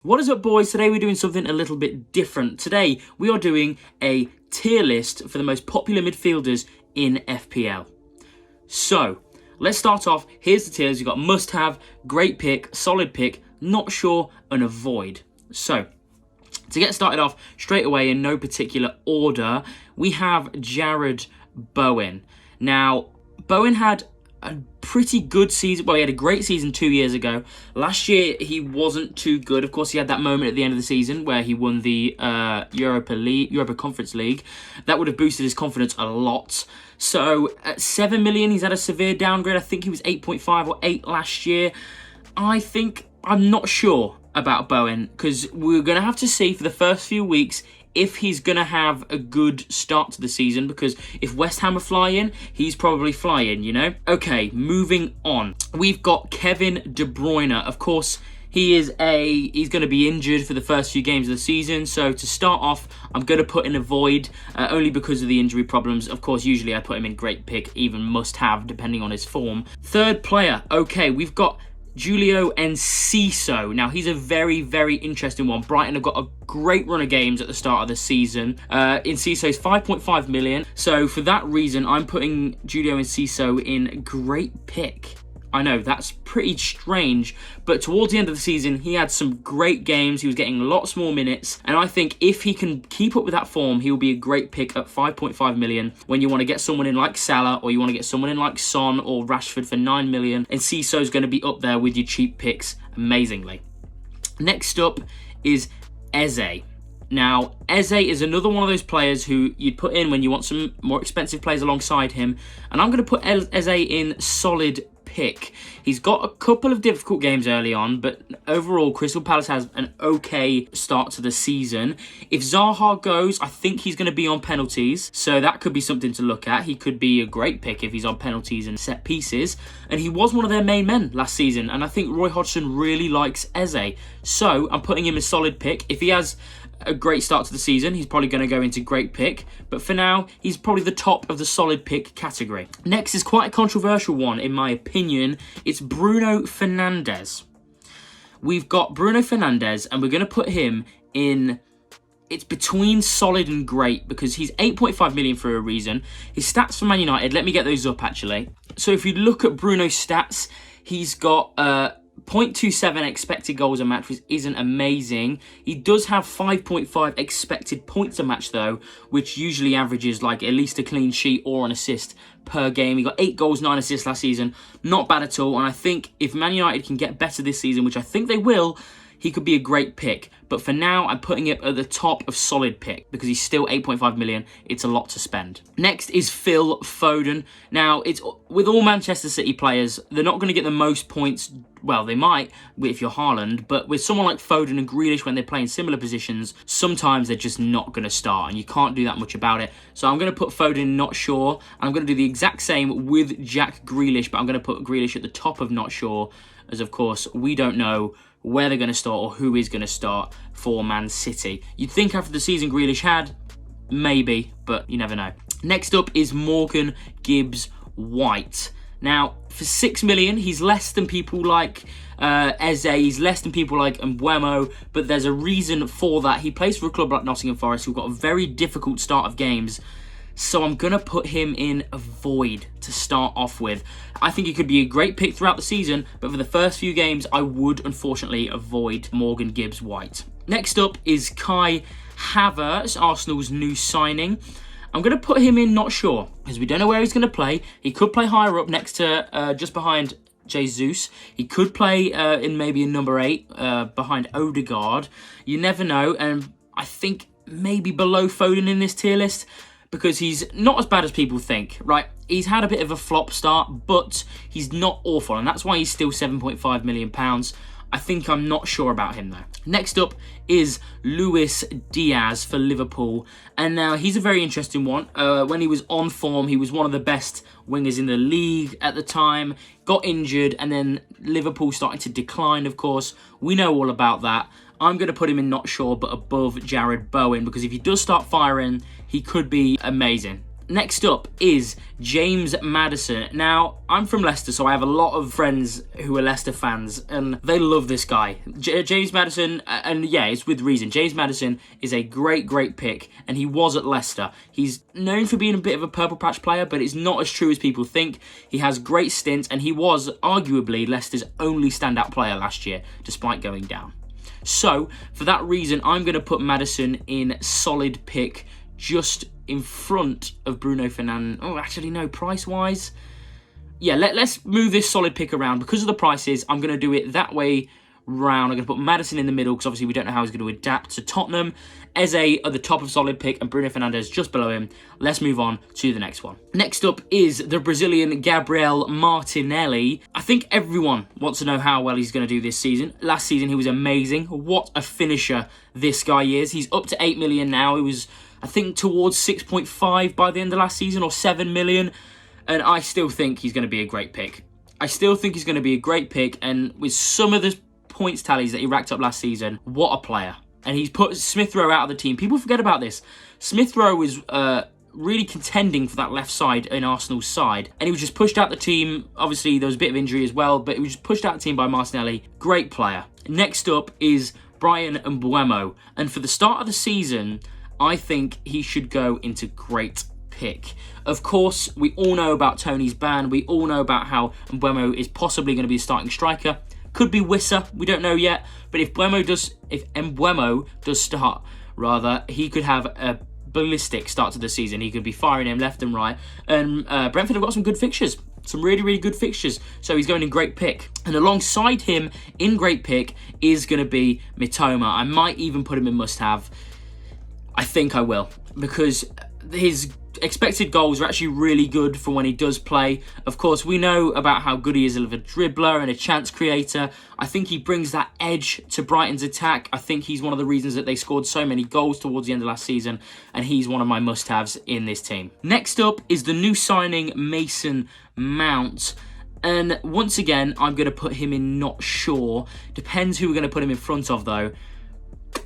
What is up, boys? Today we're doing something a little bit different. Today we are doing a tier list for the most popular midfielders in FPL. So let's start off. Here's the tiers. You've got must have, great pick, solid pick, not sure, and avoid. So to get started off straight away in no particular order, we have Jarrod Bowen. Now, Bowen had a pretty good season. Well, he had a great season 2 years ago. Last year, he wasn't too good. Of course, he had that moment at the end of the season where he won the Europa Conference League. That would have boosted his confidence a lot. So, at 7 million, he's had a severe downgrade. I think he was 8.5 or 8 last year. I'm not sure about Bowen because we're going to have to see for the first few weeks if he's going to have a good start to the season, because if West Ham are flying, he's probably flying, you know? Okay, moving on. We've got Kevin De Bruyne. Of course, he's going to be injured for the first few games of the season. So to start off, I'm going to put in avoid only because of the injury problems. Of course, usually I put him in great pick, even must have, depending on his form. Third player. Okay, we've got Julio Enciso. Now, he's a very, very interesting one. Brighton have got a great run of games at the start of the season. Enciso's 5.5 million. So for that reason, I'm putting Julio Enciso in great pick. I know, that's pretty strange, but towards the end of the season, he had some great games. He was getting lots more minutes, and I think if he can keep up with that form, he will be a great pick at 5.5 million. When you want to get someone in like Salah, or you want to get someone in like Son or Rashford for 9 million, Enciso is going to be up there with your cheap picks amazingly. Next up is Eze. Now, Eze is another one of those players who you'd put in when you want some more expensive players alongside him, and I'm going to put Eze in solid pick. He's got a couple of difficult games early on, but overall Crystal Palace has an okay start to the season. If Zaha goes, I think he's going to be on penalties, so that could be something to look at. He could be a great pick if he's on penalties and set pieces, and he was one of their main men last season, and I think Roy Hodgson really likes Eze, so I'm putting him a solid pick. If he has a great start to the season, he's probably going to go into great pick, but for now, he's probably the top of the solid pick category. Next is quite a controversial one, in my opinion. It's Bruno Fernandes. We've got Bruno Fernandes, and we're going to put him in, it's between solid and great, because he's 8.5 million for a reason. His stats for Man United, let me get those up actually. So if you look at Bruno's stats, he's got 0.27 expected goals a match, which isn't amazing. He does have 5.5 expected points a match though, which usually averages like at least a clean sheet or an assist per game. He got 8 goals, 9 assists last season. Not bad at all. And I think if Man United can get better this season, which I think they will, he could be a great pick. But for now, I'm putting it at the top of solid pick because he's still 8.5 million. It's a lot to spend. Next is Phil Foden. Now, it's with all Manchester City players, they're not going to get the most points. Well, they might if you're Haaland, but with someone like Foden and Grealish, when they play in similar positions, sometimes they're just not going to start, and you can't do that much about it. So I'm going to put Foden not sure. I'm going to do the exact same with Jack Grealish, but I'm going to put Grealish at the top of not sure, as of course we don't know where they're going to start or who is going to start for Man City. You'd think after the season Grealish had, maybe, but you never know. Next up is Morgan Gibbs White. Now, for 6 million, he's less than people like Eze, he's less than people like Mbeumo, but there's a reason for that. He plays for a club like Nottingham Forest, who've got a very difficult start of games. So I'm going to put him in avoid to start off with. I think he could be a great pick throughout the season, but for the first few games, I would unfortunately avoid Morgan Gibbs White. Next up is Kai Havertz, Arsenal's new signing. I'm going to put him in not sure, because we don't know where he's going to play. He could play higher up next to, just behind Jesus. He could play in maybe a number 8 behind Odegaard. You never know, and I think maybe below Foden in this tier list, because he's not as bad as people think, right? He's had a bit of a flop start, but he's not awful, and that's why he's still £7.5 million. I think I'm not sure about him though. Next up is Luis Diaz for Liverpool, and now he's a very interesting one. When he was on form, he was one of the best wingers in the league at the time, got injured, and then Liverpool started to decline, of course. We know all about that. I'm going to put him in not sure, but above Jarrod Bowen, because if he does start firing, he could be amazing. Next up is James Maddison. Now, I'm from Leicester, so I have a lot of friends who are Leicester fans, and they love this guy. James Maddison, and yeah, it's with reason. James Maddison is a great, great pick, and he was at Leicester. He's known for being a bit of a purple patch player, but it's not as true as people think. He has great stints, and he was arguably Leicester's only standout player last year, despite going down. So, for that reason, I'm going to put Maddison in solid pick, just in front of Bruno Fernandes. Oh, actually, no, price-wise. Yeah, let's move this solid pick around. Because of the prices, I'm going to do it that way round. I'm going to put Maddison in the middle, because obviously we don't know how he's going to adapt to Tottenham. Eze at the top of solid pick, and Bruno Fernandes just below him. Let's move on to the next one. Next up is the Brazilian Gabriel Martinelli. I think everyone wants to know how well he's going to do this season. Last season, he was amazing. What a finisher this guy is. He's up to 8 million now. He was, I think, towards 6.5 by the end of last season, or 7 million. And I still think he's going to be a great pick. And with some of the points tallies that he racked up last season, what a player. And he's put Smith Rowe out of the team. People forget about this. Smith Rowe was really contending for that left side in Arsenal's side. And he was just pushed out the team. Obviously, there was a bit of injury as well, but he was just pushed out the team by Martinelli. Great player. Next up is Bryan Mbeumo. And for the start of the season, I think he should go into great pick. Of course, we all know about Tony's ban. We all know about how Mbeumo is possibly going to be a starting striker. Could be Wissa, we don't know yet. But if Mbeumo does start, he could have a ballistic start to the season. He could be firing him left and right. And Brentford have got some good fixtures. Some really, really good fixtures. So he's going in great pick. And alongside him in great pick is going to be Mitoma. I might even put him in must-have. I think I will. Because his expected goals are actually really good for when he does play. Of course, we know about how good he is as a dribbler and a chance creator. I think he brings that edge to Brighton's attack. I think he's one of the reasons that they scored so many goals towards the end of last season, and he's one of my must-haves in this team. Next up is the new signing, Mason Mount. And once again, I'm going to put him in not sure. Depends who we're going to put him in front of, though.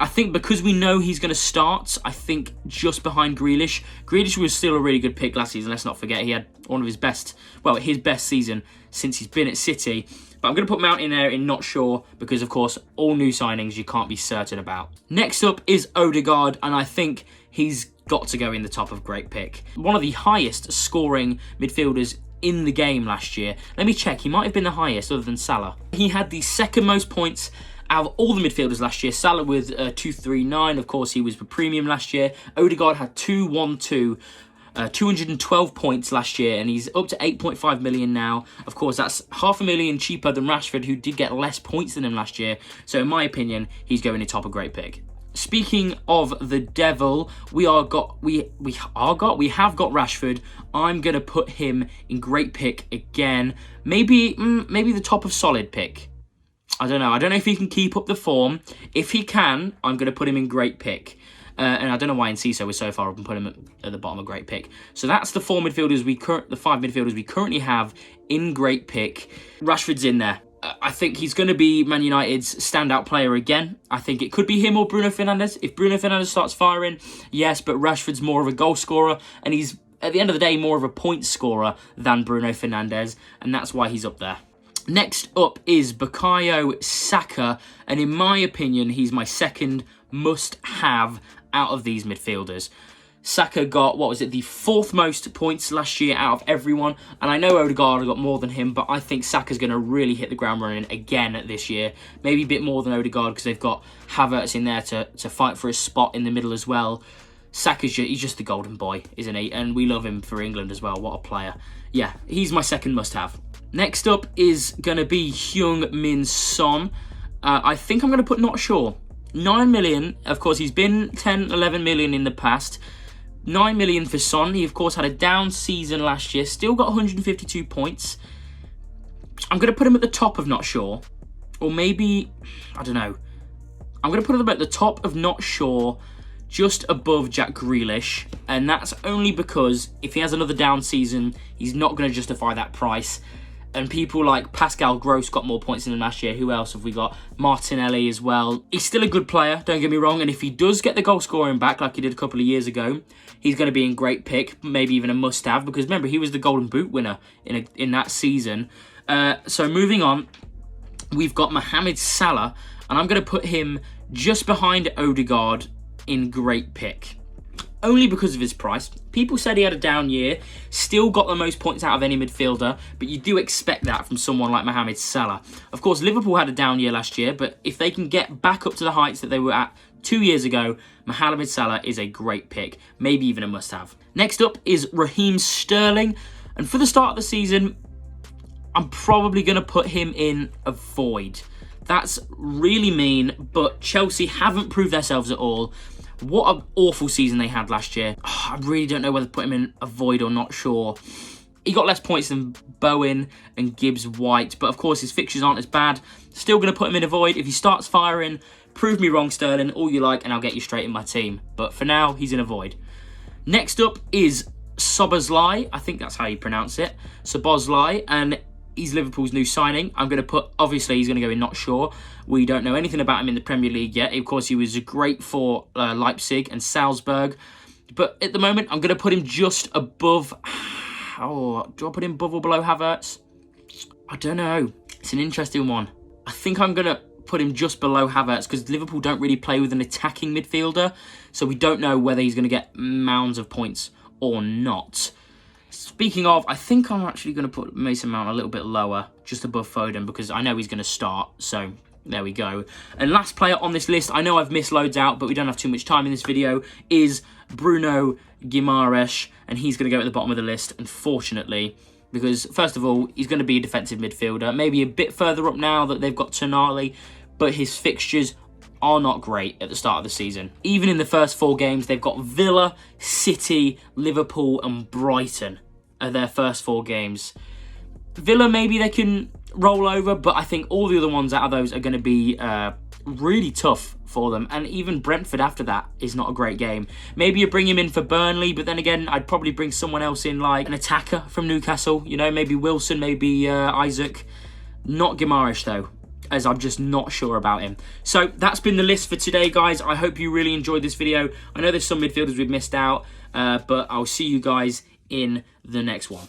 I think because we know he's going to start, I think just behind Grealish. Grealish was still a really good pick last season. Let's not forget he had one of his best season since he's been at City. But I'm going to put Mount in there in not sure because, of course, all new signings you can't be certain about. Next up is Odegaard, and I think he's got to go in the top of great pick. One of the highest scoring midfielders in the game last year. Let me check. He might have been the highest other than Salah. He had the second most points out of all the midfielders last year. Salah with 239. Of course, he was the premium last year. Odegaard had 212. 212 points last year, and he's up to 8.5 million now. Of course, that's $500,000 cheaper than Rashford, who did get less points than him last year. So, in my opinion, he's going to top a great pick. Speaking of the devil, we have got Rashford. I'm gonna put him in great pick again. Maybe the top of solid pick. I don't know if he can keep up the form. If he can, I'm gonna put him in great pick. And I don't know why Enciso was so far up and put him at the bottom of great pick. So that's the five midfielders we currently have in great pick. Rashford's in there. I think he's going to be Man United's standout player again. I think it could be him or Bruno Fernandes. If Bruno Fernandes starts firing, yes, but Rashford's more of a goal scorer, and he's, at the end of the day, more of a point scorer than Bruno Fernandes, and that's why he's up there. Next up is Bukayo Saka, and in my opinion, he's my second must-have out of these midfielders. Saka got, the fourth most points last year out of everyone. And I know Odegaard got more than him, but I think Saka's going to really hit the ground running again this year. Maybe a bit more than Odegaard because they've got Havertz in there to fight for his spot in the middle as well. Saka's he's just the golden boy, isn't he? And we love him for England as well. What a player. Yeah, he's my second must-have. Next up is going to be Heung-min Son. I think I'm going to put not sure. 9 million. Of course, he's been 10, 11 million in the past. 9 million for Son. He, of course, had a down season last year. Still got 152 points. I'm going to put him at the top of not sure. Or maybe, I don't know. I'm going to put him at the top of not sure, just above Jack Grealish. And that's only because if he has another down season, he's not going to justify that price. And people like Pascal Gross got more points than him last year. Who else have we got? Martinelli as well. He's still a good player, don't get me wrong. And if he does get the goal scoring back like he did a couple of years ago, he's going to be a great pick, maybe even a must-have. Because remember, he was the Golden Boot winner in that season. So moving on, we've got Mohamed Salah. And I'm going to put him just behind Odegaard in great pick. Only because of his price. People said he had a down year, still got the most points out of any midfielder, but you do expect that from someone like Mohamed Salah. Of course, Liverpool had a down year last year, but if they can get back up to the heights that they were at 2 years ago, Mohamed Salah is a great pick, maybe even a must-have. Next up is Raheem Sterling, and for the start of the season, I'm probably going to put him in a void. That's really mean, but Chelsea haven't proved themselves at all. What an awful season they had last year. I really don't know whether to put him in a void or not sure. He got less points than Bowen and Gibbs-White, but of course his fixtures aren't as bad. Still going to put him in a void. If he starts firing, prove me wrong, Sterling, all you like, and I'll get you straight in my team. But for now, he's in a void. Next up is Szoboszlai. I think that's how you pronounce it. Szoboszlai, and he's Liverpool's new signing. I'm going to put, obviously, he's going to go in not sure. We don't know anything about him in the Premier League yet. Of course, he was great for Leipzig and Salzburg. But at the moment, I'm going to put him just above... Oh, do I put him above or below Havertz? I don't know. It's an interesting one. I think I'm going to put him just below Havertz because Liverpool don't really play with an attacking midfielder. So we don't know whether he's going to get mounds of points or not. Speaking of, I think I'm actually going to put Mason Mount a little bit lower, just above Foden, because I know he's going to start, so there we go. And last player on this list, I know I've missed loads out, but we don't have too much time in this video, is Bruno Guimaraes, and he's going to go at the bottom of the list, unfortunately, because, first of all, he's going to be a defensive midfielder, maybe a bit further up now that they've got Tonali, but his fixtures are not great at the start of the season. Even in the first 4 games, they've got Villa, City, Liverpool, and Brighton are their first 4 games. Villa, maybe they can roll over, but I think all the other ones out of those are going to be really tough for them. And even Brentford after that is not a great game. Maybe you bring him in for Burnley, but then again, I'd probably bring someone else in, like an attacker from Newcastle. You know, maybe Wilson, maybe Isaac. Not Guimaraes, though, as I'm just not sure about him. So that's been the list for today, guys. I hope you really enjoyed this video. I know there's some midfielders we've missed out, but I'll see you guys in the next one.